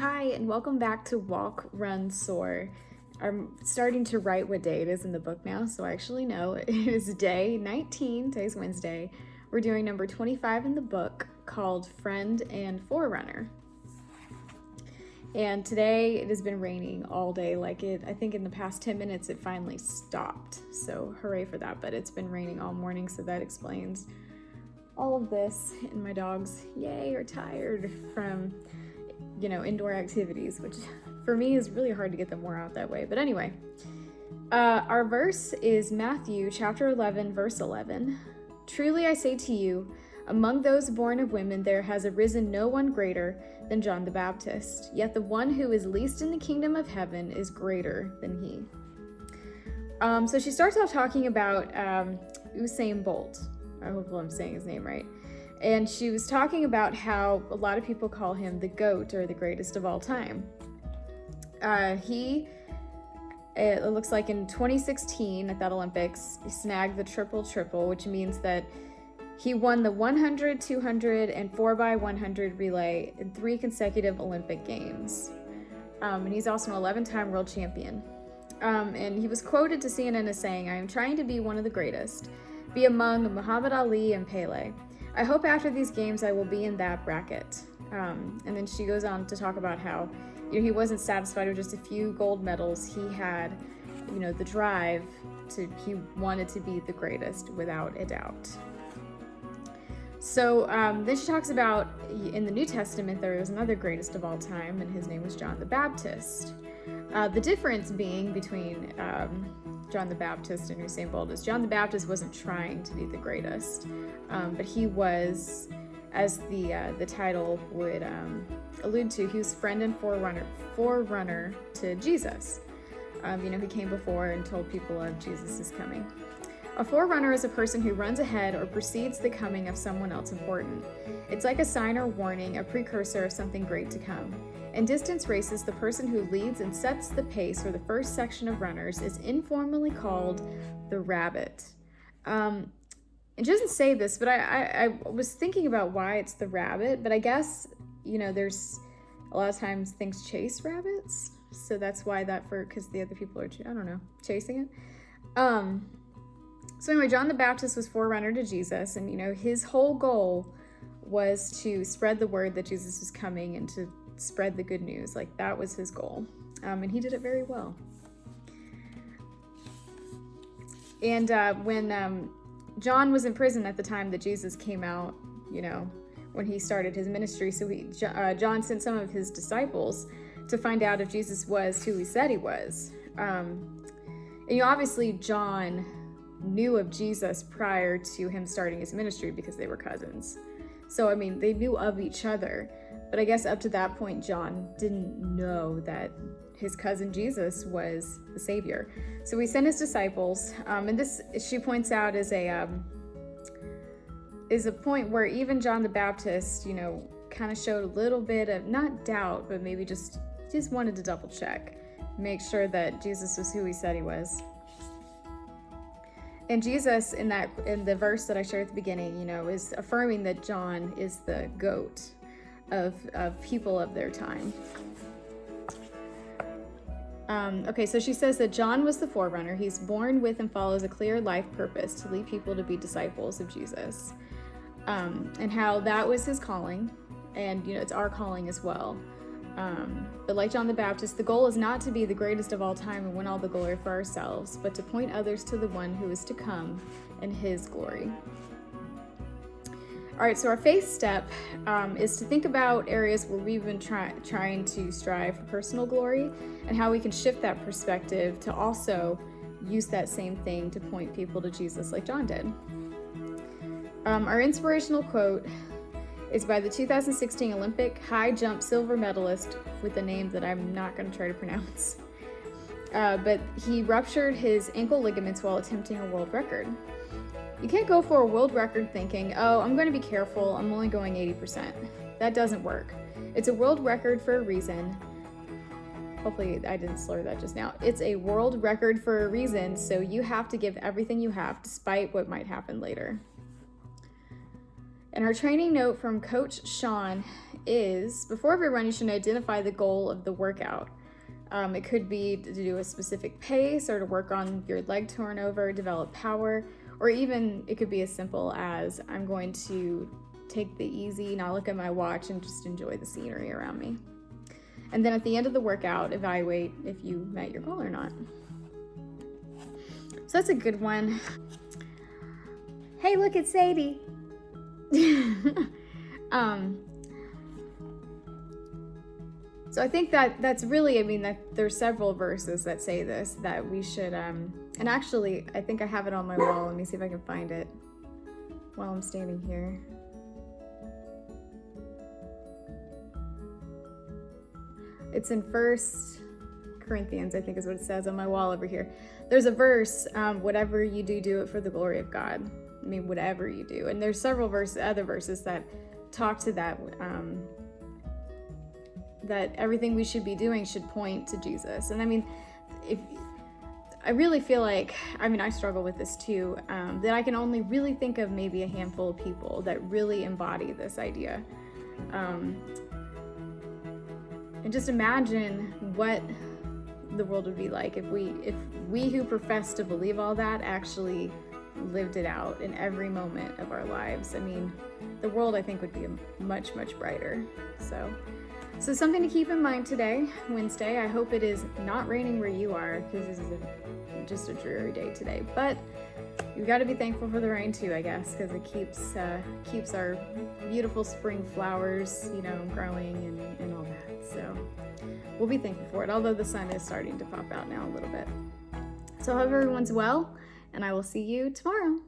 Hi, and welcome back to Walk, Run, Soar. I'm starting to write what day it is in the book now, so I actually know it is day 19. Today's Wednesday. We're doing number 25 in the book called Friend and Forerunner. And today it has been raining all day. I think in the past 10 minutes it finally stopped. So hooray for that, but it's been raining all morning, so that explains all of this. And my dogs, yay, are tired from indoor activities, which for me is really hard to get them more out that way. But anyway, our verse is Matthew chapter 11, verse 11. Truly I say to you, among those born of women there has arisen no one greater than John the Baptist, yet the one who is least in the kingdom of heaven is greater than he. So she starts off talking about Usain Bolt. I hope I'm saying his name right. And she was talking about how a lot of people call him the GOAT, or the greatest of all time. It looks like in 2016 at that Olympics, he snagged the triple, which means that he won the 100, 200, and 4x100 relay in 3 consecutive Olympic Games. And he's also an 11-time world champion. And he was quoted to CNN as saying, "I am trying to be one of the greatest, be among Muhammad Ali and Pele. I hope after these games I will be in that bracket." And then she goes on to talk about how, he wasn't satisfied with just a few gold medals. He had, the drive he wanted to be the greatest without a doubt. So then she talks about in the New Testament there was another greatest of all time, and his name was John the Baptist. The difference being between John the Baptist and Usain Bolt is John the Baptist wasn't trying to be the greatest, but he was, as the title would allude to, he was friend and forerunner to Jesus. He came before and told people of Jesus' coming. A forerunner is a person who runs ahead or precedes the coming of someone else important. It's like a sign or warning, a precursor of something great to come. In distance races, the person who leads and sets the pace for the first section of runners is informally called the rabbit. It doesn't say this, but I was thinking about why it's the rabbit, but I guess, there's a lot of times things chase rabbits, so that's why because the other people are, chasing it. So anyway, John the Baptist was forerunner to Jesus, and, his whole goal was to spread the word that Jesus was coming and to spread the good news. That was his goal. And he did it very well. And when John was in prison at the time that Jesus came out, when he started his ministry, so John sent some of his disciples to find out if Jesus was who he said he was. And obviously John knew of Jesus prior to him starting his ministry because they were cousins. So, they knew of each other. But I guess up to that point, John didn't know that his cousin Jesus was the Savior. So he sent his disciples, and this, she points out, is a point where even John the Baptist, kind of showed a little bit of, not doubt, but maybe just wanted to double check, make sure that Jesus was who he said he was. And Jesus, in the verse that I shared at the beginning, is affirming that John is the GOAT of people of their time. Okay, so she says that John was the forerunner. He's born with and follows a clear life purpose to lead people to be disciples of Jesus, and how that was his calling, and it's our calling as well. But like John the Baptist, the goal is not to be the greatest of all time and win all the glory for ourselves, but to point others to the one who is to come in his glory. All right, so our faith step is to think about areas where we've been trying to strive for personal glory, and how we can shift that perspective to also use that same thing to point people to Jesus like John did. Our inspirational quote is by the 2016 Olympic high jump silver medalist with a name that I'm not going to try to pronounce. But he ruptured his ankle ligaments while attempting a world record. You can't go for a world record thinking, oh, I'm going to be careful, I'm only going 80%. That doesn't work. It's a world record for a reason. Hopefully I didn't slur that just now. It's a world record for a reason, so you have to give everything you have despite what might happen later. And our training note from Coach Sean is, before every run, you should identify the goal of the workout. It could be to do a specific pace or to work on your leg turnover, develop power, or even it could be as simple as I'm going to take the easy, not look at my watch, and just enjoy the scenery around me. And then at the end of the workout, evaluate if you met your goal or not. So that's a good one. Hey, look at Sadie. So I think that's really, I mean, that there's several verses that say this, that we should, and actually, I think I have it on my wall. Let me see if I can find it while I'm standing here. It's in 1 Corinthians, I think is what it says on my wall over here. There's a verse, whatever you do, do it for the glory of God. I mean, whatever you do. And there's several other verses that talk to that, that everything we should be doing should point to Jesus. And I mean, I really feel like, I mean, I struggle with this too, that I can only really think of maybe a handful of people that really embody this idea. And just imagine what the world would be like if we who profess to believe all that actually lived it out in every moment of our lives. I mean, the world, I think, would be much, much brighter. So something to keep in mind today, Wednesday. I hope it is not raining where you are, because this is just a dreary day today. But you've got to be thankful for the rain too, I guess, because it keeps our beautiful spring flowers, growing and all that. So we'll be thankful for it, although the sun is starting to pop out now a little bit. So I hope everyone's well, and I will see you tomorrow.